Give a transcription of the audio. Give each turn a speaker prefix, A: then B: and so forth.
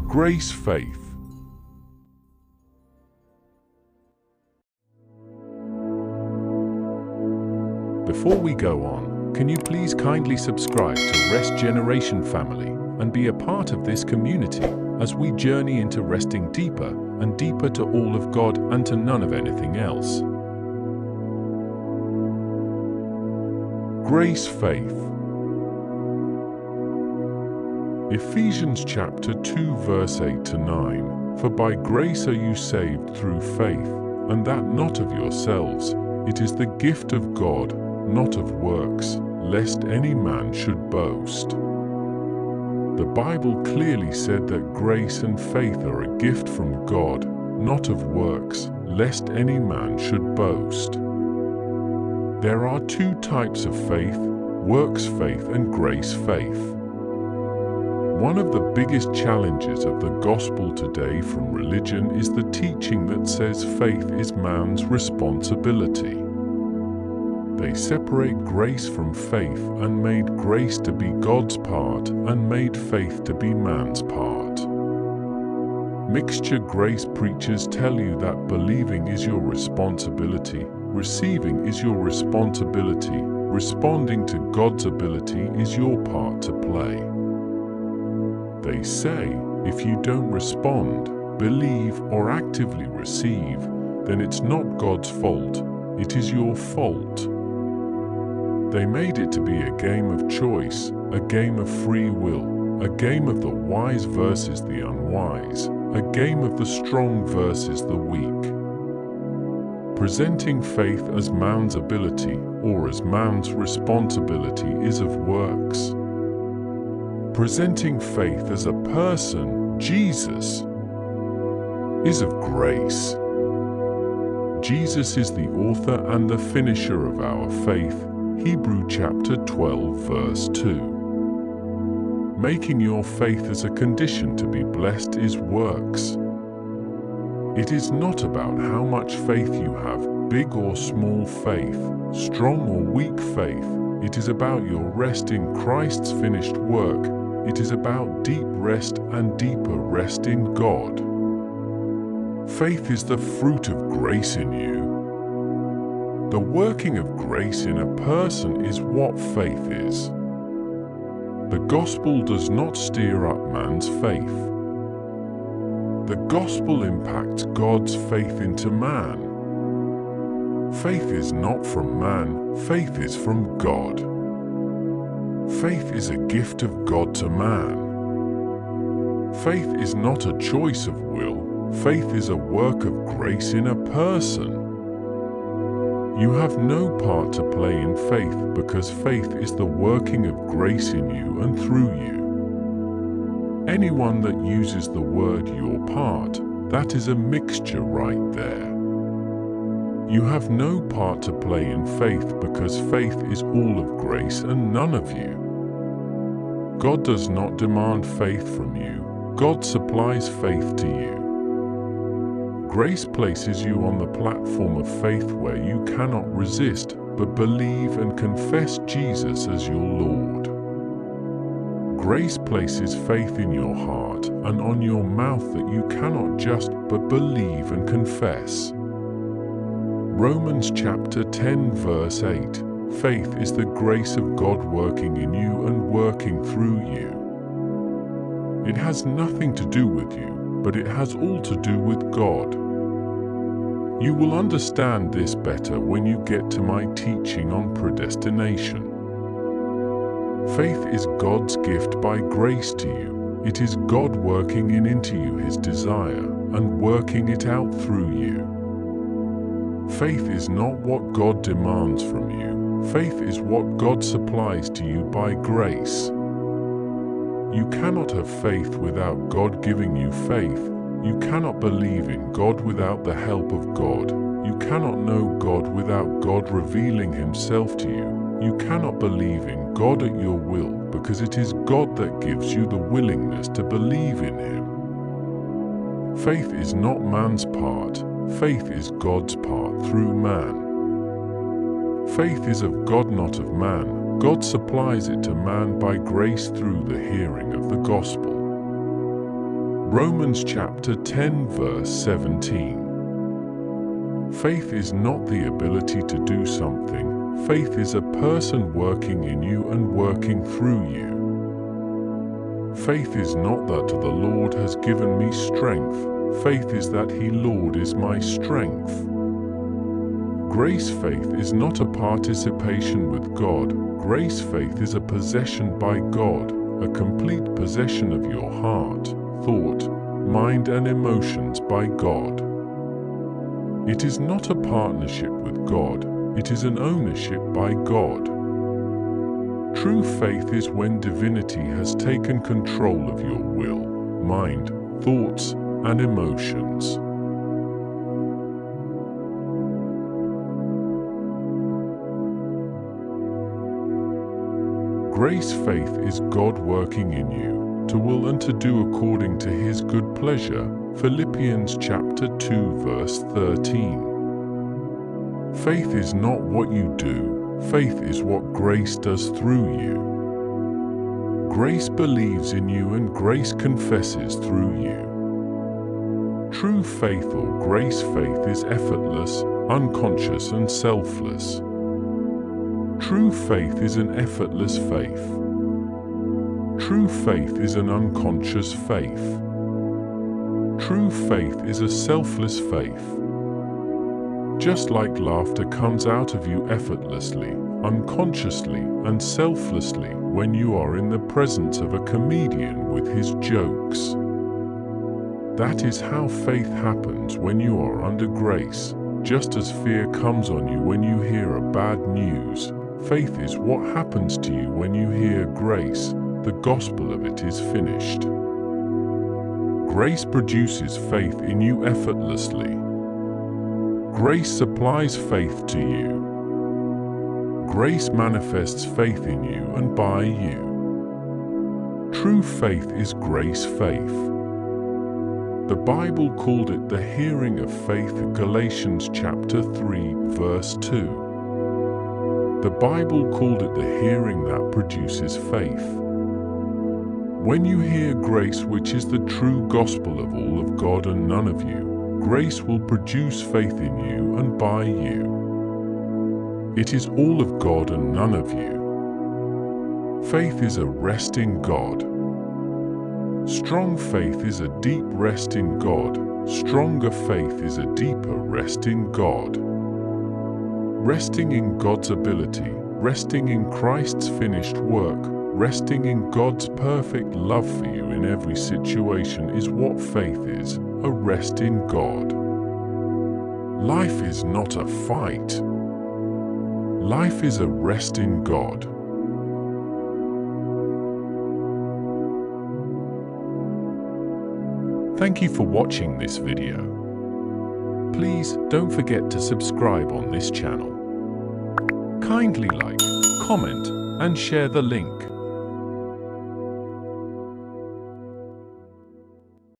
A: Grace Faith. Before we go on, can you please kindly subscribe to Rest Generation Family and be a part of this community as we journey into resting deeper and deeper to all of God and to none of anything else. Grace Faith. Ephesians chapter 2 verse 8 to 9. For by grace are you saved through faith, and that not of yourselves, it is the gift of God, not of works, lest any man should boast. The Bible clearly said that grace and faith are a gift from God, not of works, lest any man should boast. There are two types of faith, works faith and grace faith. One of the biggest challenges of the gospel today from religion is the teaching that says faith is man's responsibility. They separate grace from faith and made grace to be God's part and made faith to be man's part. Mixture grace preachers tell you that believing is your responsibility, receiving is your responsibility, responding to God's ability is your part to play. They say, if you don't respond, believe, or actively receive, then it's not God's fault, it is your fault. They made it to be a game of choice, a game of free will, a game of the wise versus the unwise, a game of the strong versus the weak. Presenting faith as man's ability or as man's responsibility is of works. Presenting faith as a person, Jesus, is of grace. Jesus is the author and the finisher of our faith, Hebrews chapter 12 verse 2. Making your faith as a condition to be blessed is works. It is not about how much faith you have, big or small faith, strong or weak faith. It is about your rest in Christ's finished work. It is about deep rest and deeper rest in God. Faith is the fruit of grace in you. The working of grace in a person is what faith is. The gospel does not steer up man's faith. The gospel impacts God's faith into man. Faith is not from man, faith is from God. Faith is a gift of God to man. Faith is not a choice of will, faith is a work of grace in a person. You have no part to play in faith because faith is the working of grace in you and through you. Anyone that uses the word your part, that is a mixture right there. You have no part to play in faith because faith is all of grace and none of you. God does not demand faith from you, God supplies faith to you. Grace places you on the platform of faith where you cannot resist, but believe and confess Jesus as your Lord. Grace places faith in your heart and on your mouth that you cannot just but believe and confess. Romans chapter 10 verse 8. Faith is the grace of God working in you and working through you. It has nothing to do with you, but it has all to do with God. You will understand this better when you get to my teaching on predestination. Faith is God's gift by grace to you. It is God working into you His desire and working it out through you. Faith is not what God demands from you. Faith is what God supplies to you by grace. You cannot have faith without God giving you faith. You cannot believe in God without the help of God. You cannot know God without God revealing Himself to you. You cannot believe in God at your will because it is God that gives you the willingness to believe in Him. Faith is not man's part. Faith is God's part through man. Faith is of God, not of man. God supplies it to man by grace through the hearing of the gospel. Romans chapter 10 verse 17. Faith is not the ability to do something. Faith is a person working in you and working through you. Faith is not that the Lord has given me strength. Faith is that He, Lord, is my strength. Grace faith is not a participation with God. Grace faith is a possession by God, a complete possession of your heart, thought, mind and emotions by God. It is not a partnership with God, it is an ownership by God. True faith is when divinity has taken control of your will, mind, thoughts, and emotions. Grace faith is God working in you, to will and to do according to His good pleasure. Philippians chapter 2 verse 13. Faith is not what you do, faith is what grace does through you. Grace believes in you and grace confesses through you. True faith or grace faith is effortless, unconscious and selfless. True faith is an effortless faith. True faith is an unconscious faith. True faith is a selfless faith. Just like laughter comes out of you effortlessly, unconsciously, and selflessly when you are in the presence of a comedian with his jokes. That is how faith happens when you are under grace, just as fear comes on you when you hear a bad news. Faith is what happens to you when you hear grace. The gospel of it is finished. Grace produces faith in you effortlessly. Grace supplies faith to you. Grace manifests faith in you and by you. True faith is grace faith. The Bible called it the hearing of faith, Galatians chapter 3 verse 2. The Bible called it the hearing that produces faith. When you hear grace, which is the true gospel of all of God and none of you, grace will produce faith in you and by you. It is all of God and none of you. Faith is a rest in God. Strong faith is a deep rest in God. Stronger faith is a deeper rest in God. Resting in God's ability, resting in Christ's finished work, resting in God's perfect love for you in every situation is what faith is, a rest in God. Life is not a fight. Life is a rest in God. Thank you for watching this video. Please don't forget to subscribe on this channel. Kindly like, comment, and share the link.